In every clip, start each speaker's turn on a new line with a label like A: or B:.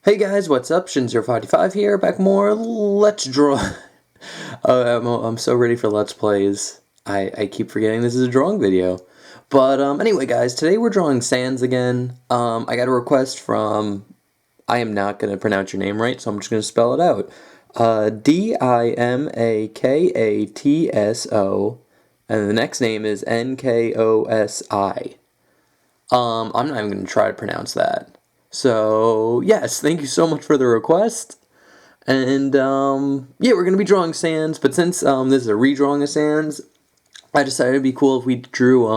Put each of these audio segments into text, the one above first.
A: Hey guys, what's up? Shin05 here, back more Let's Draw. I'm so ready for Let's Plays. I keep forgetting this is a drawing video. But anyway guys, today we're drawing Sans again. I got a request from, I am not going to pronounce your name right, so I'm just going to spell it out. Dimakatso, and the next name is Nkosi. I'm not even going to try to pronounce that. So, yes, thank you so much for the request. And, yeah, we're going to be drawing Sans, but since, this is a redrawing of Sans, I decided it'd be cool if we drew,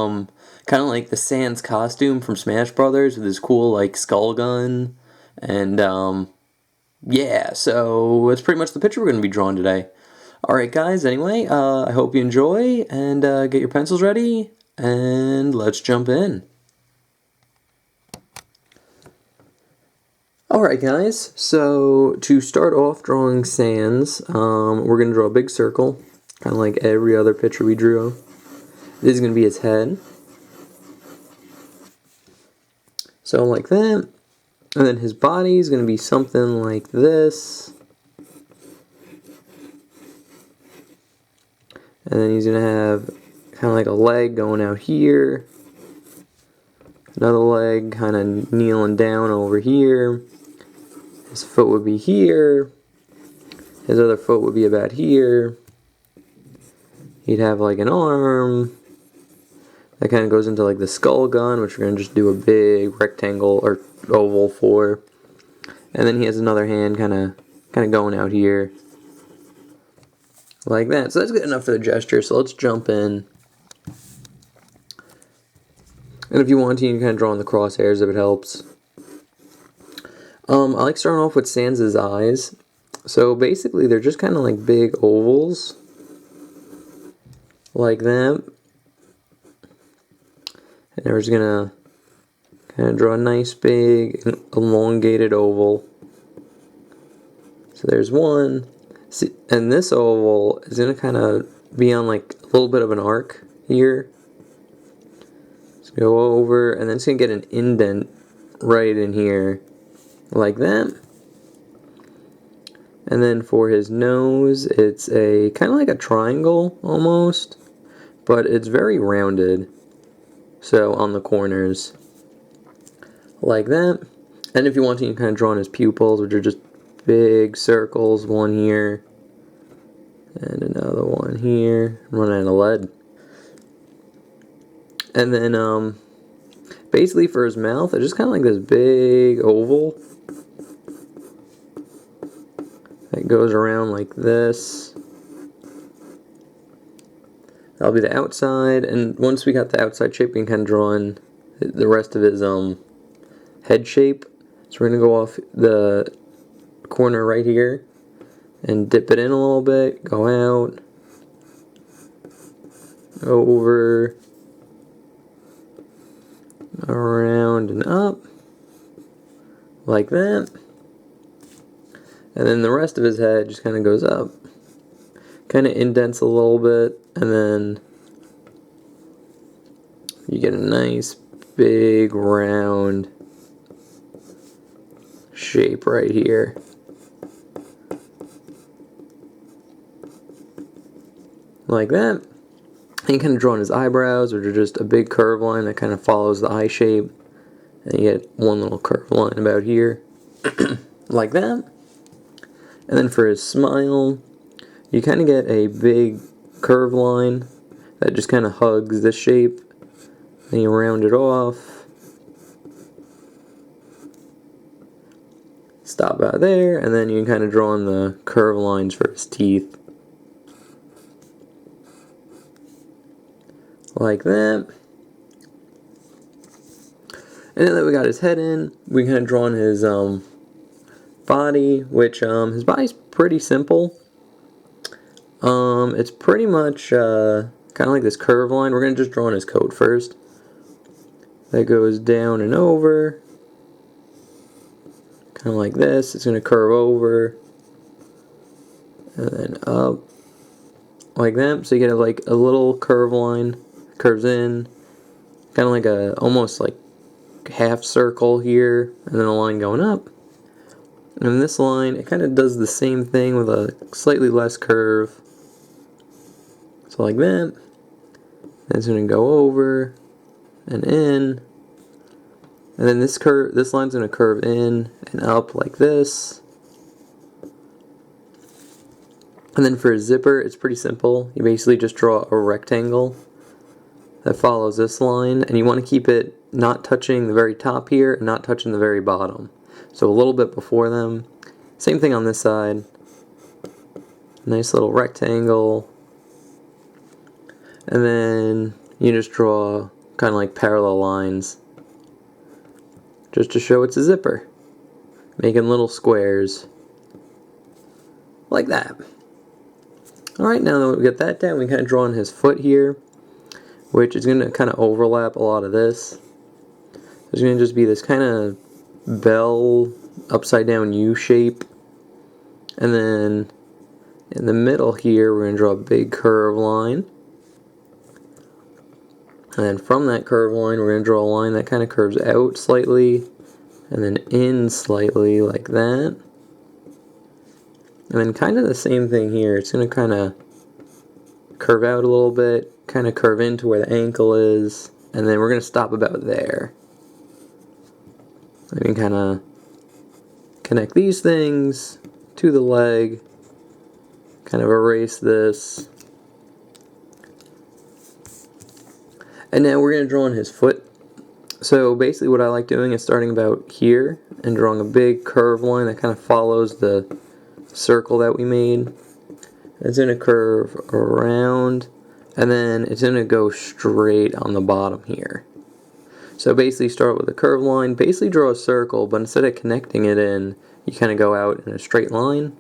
A: kind of like the Sans costume from Smash Brothers with his cool, like, skull gun. And, yeah, so that's pretty much the picture we're going to be drawing today. Alright, guys, anyway, I hope you enjoy, and, get your pencils ready, and let's jump in. Alright guys, so to start off drawing Sans, we're going to draw a big circle, kind of like every other picture we drew. This is going to be his head. So like that, and then his body is going to be something like this. And then he's going to have kind of like a leg going out here, another leg kind of kneeling down over here. His foot would be here. His other foot would be about here. He'd have like an arm. That kind of goes into like the skull gun, which we're going to just do a big rectangle or oval for. And then he has another hand kind of going out here. Like that. So that's good enough for the gesture. So let's jump in. And if you want to, you can kind of draw in the crosshairs if it helps. I like starting off with Sans' eyes. So basically they're just kind of like big ovals. Like that. And we're just going to kind of draw a nice big elongated oval. So there's one. See, and this oval is going to kind of be on like a little bit of an arc here. Let's go over, and then it's going to get an indent right in here. Like that. And then for his nose, it's a kind of like a triangle almost, but it's very rounded. So on the corners, like that. And if you want to, you can kind of draw in his pupils, which are just big circles. One here, and another one here. I'm running out of lead. And then basically for his mouth, it's just kind of like this big oval. It goes around like this. That'll be the outside, and once we got the outside shape, we can kind of draw in the rest of his head shape. So we're going to go off the corner right here and dip it in a little bit, go out, over, around and up, like that. And then the rest of his head just kind of goes up. Kind of indents a little bit. And then you get a nice big round shape right here. Like that. And you kind of draw in his eyebrows, which are just a big curved line that kind of follows the eye shape. And you get one little curved line about here. Like that. And then for his smile, you kind of get a big curved line that just kind of hugs this shape. Then you round it off. Stop out there, and then you can kind of draw in the curved lines for his teeth. Like that. And now that we got his head in, we kind of draw in his body, which his body's pretty simple. It's pretty much kind of like this curve line. We're going to just draw in his coat first. That goes down and over. Kind of like this. It's going to curve over. And then up. Like that. So you get like a little curve line. Curves in. Kind of like a, almost like half circle here. And then a line going up. And this line, it kind of does the same thing with a slightly less curve. So like that. Then it's going to go over and in. And then this line's going to curve in and up like this. And then for a zipper, it's pretty simple. You basically just draw a rectangle that follows this line, and you want to keep it not touching the very top here and not touching the very bottom. So a little bit before them. Same thing on this side. Nice little rectangle. And then you just draw kind of like parallel lines just to show it's a zipper. Making little squares like that. Alright, now that we get that down, we kind of draw on his foot here, which is going to kind of overlap a lot of this. There's going to just be this kind of bell upside down U shape, and then in the middle here we're going to draw a big curve line, and then from that curve line we're going to draw a line that kind of curves out slightly and then in slightly like that. And then kind of the same thing here. It's going to kind of curve out a little bit, kind of curve into where the ankle is, and then we're going to stop about there. I can kind of connect these things to the leg, kind of erase this. And now we're going to draw on his foot. So basically what I like doing is starting about here and drawing a big curve line that kind of follows the circle that we made. It's going to curve around, and then it's going to go straight on the bottom here. So basically start with a curved line, basically draw a circle, but instead of connecting it in, you kind of go out in a straight line.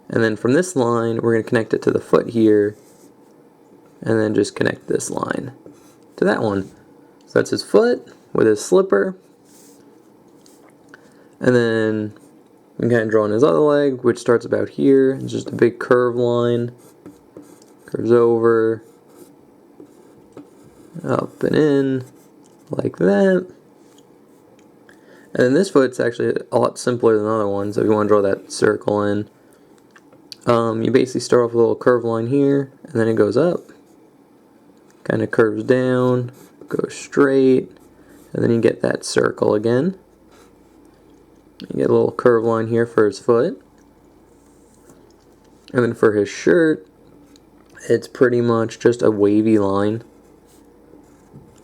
A: And then from this line, we're going to connect it to the foot here, and then just connect this line to that one. So that's his foot with his slipper. And then we can kind of draw on his other leg, which starts about here. It's just a big curved line. Curves over, up and in, like that. And then this foot's actually a lot simpler than the other ones. So if you want to draw that circle in, you basically start off with a little curved line here, and then it goes up, kind of curves down, goes straight, and then you get that circle again. You get a little curved line here for his foot. And then for his shirt, it's pretty much just a wavy line,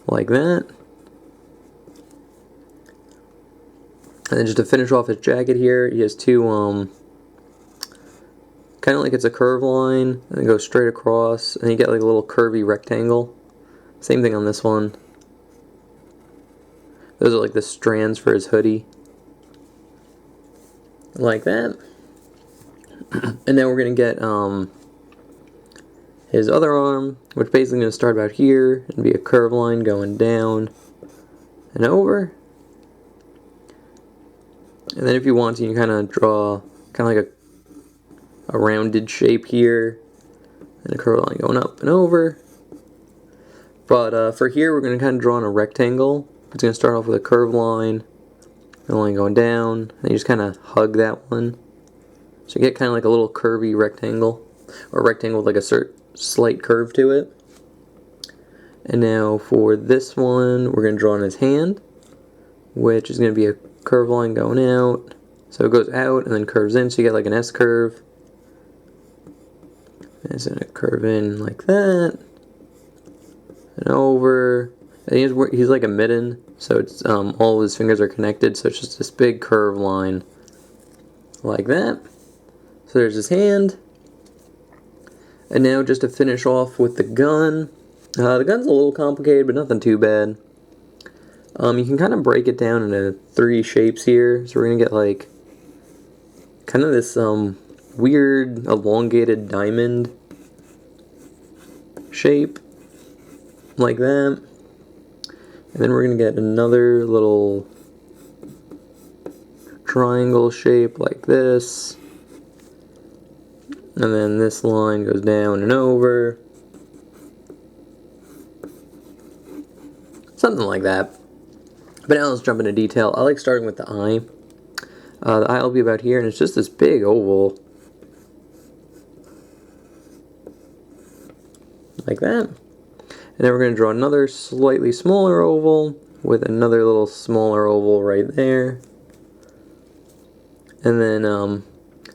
A: like that. And then just to finish off his jacket here, he has two, kind of like it's a curved line, and then goes straight across, and you get like a little curvy rectangle. Same thing on this one. Those are like the strands for his hoodie. Like that. And then we're going to get his other arm, which basically going to start about here and be a curved line going down and over. And then if you want to, you kind of draw kind of like a rounded shape here, and a curved line going up and over. But for here, we're going to kind of draw on a rectangle. It's going to start off with a curved line, the line going down, and you just kind of hug that one. So you get kind of like a little curvy rectangle, or a rectangle with like a slight curve to it. And now for this one, we're going to draw on his hand, which is going to be a curved line going out. So it goes out and then curves in, so you get like an S curve. And it's going to curve in like that, and over. And he's like a mitten, so it's all of his fingers are connected, so it's just this big curved line like that. So there's his hand. And now just to finish off with the gun. The gun's a little complicated, but nothing too bad. You can kind of break it down into 3 shapes here. So we're going to get like kind of this weird elongated diamond shape like that. And then we're going to get another little triangle shape like this. And then this line goes down and over. Something like that. But now let's jump into detail. I like starting with the eye. The eye will be about here, and it's just this big oval. Like that. And then we're going to draw another slightly smaller oval with another little smaller oval right there. And then,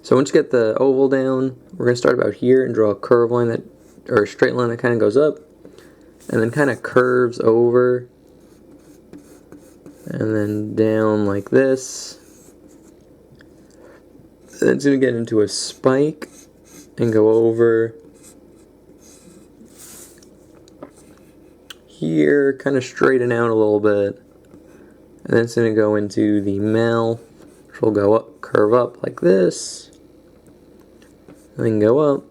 A: so once you get the oval down, we're going to start about here and draw a curve line that, or a straight line that kind of goes up and then kind of curves over and then down like this. Then it's going to get into a spike and go over here, kind of straighten out a little bit. And then it's going to go into the mouth, which will go up, curve up like this. And then go up,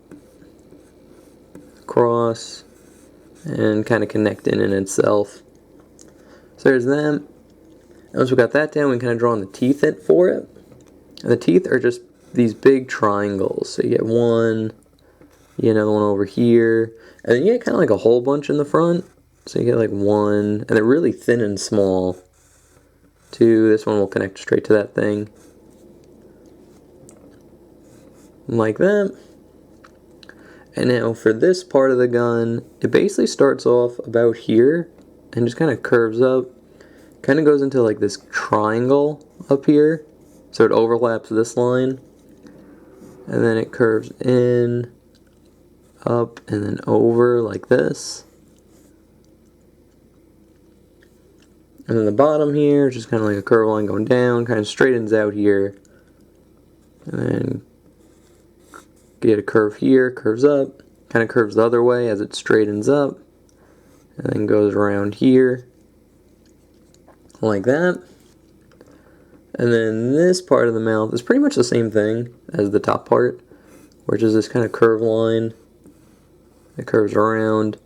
A: across, and kind of connect in itself. So there's them. And once we got that down, we can kind of draw on the teeth for it. And the teeth are just these big triangles. So you get one, you get another one over here, and then you get kind of like a whole bunch in the front. So you get like one, and they're really thin and small. Two, this one will connect straight to that thing. Like that. And now for this part of the gun, it basically starts off about here and just kind of curves up. Kind of goes into like this triangle up here. So it overlaps this line. And then it curves in, up, and then over like this. And then the bottom here is just kind of like a curve line going down, kind of straightens out here. And then get a curve here, curves up, kind of curves the other way as it straightens up. And then goes around here, like that. And then this part of the mouth is pretty much the same thing as the top part, which is this kind of curve line that curves around.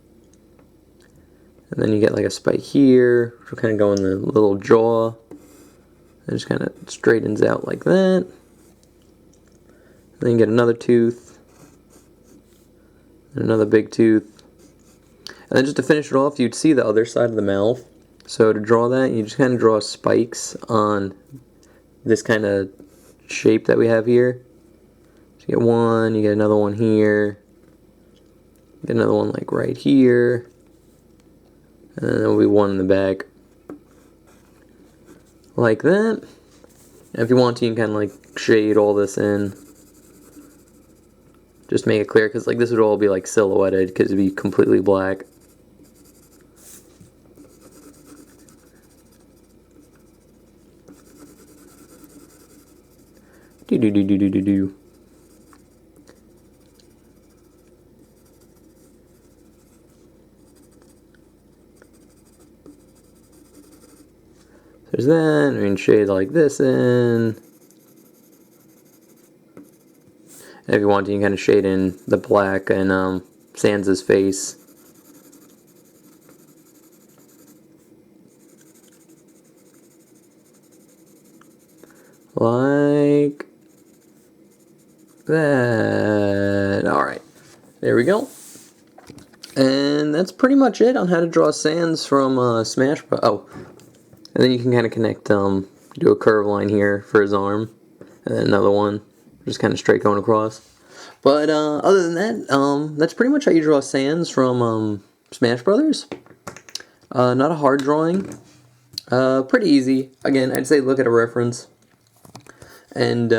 A: And then you get like a spike here, which will kind of go in the little jaw. And just kind of straightens out like that. And then you get another tooth. And another big tooth. And then just to finish it off, you'd see the other side of the mouth. So to draw that, you just kind of draw spikes on this kind of shape that we have here. So you get one, you get another one here. You get another one like right here. And then there'll be one in the back. Like that. And if you want to, you can kind of like shade all this in. Just make it clear, because like this would all be like silhouetted, because it'd be completely black. Do. There's that, I mean, shade like this in. And if you want to, you can kind of shade in the black and Sans' face. Like that. Alright, there we go. And that's pretty much it on how to draw Sans from Smash Bros. Oh, and then you can kind of connect, do a curve line here for his arm, and then another one, just kind of straight going across. But other than that, that's pretty much how you draw Sans from Smash Brothers. Not a hard drawing, pretty easy. Again, I'd say look at a reference. And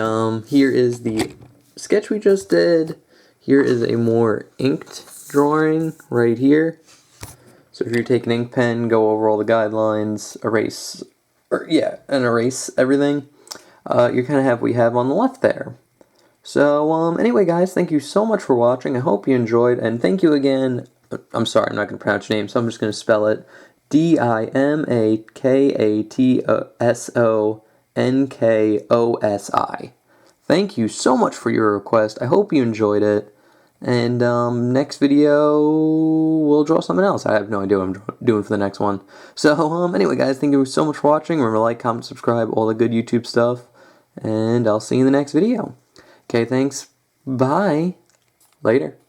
A: here is the sketch we just did. Here is a more inked drawing right here. So if you take an ink pen, go over all the guidelines, erase, and erase everything, you kind of have what we have on the left there. So anyway guys, thank you so much for watching. I hope you enjoyed, and thank you again. I'm sorry, I'm not going to pronounce your name, so I'm just going to spell it DIMAKATOSONKOSI. Thank you so much for your request. I hope you enjoyed it. And next video, we'll draw something else. I have no idea what I'm doing for the next one. So anyway guys, thank you so much for watching. Remember to like, comment, subscribe, all the good YouTube stuff. And I'll see you in the next video. Okay, thanks. Bye. Later.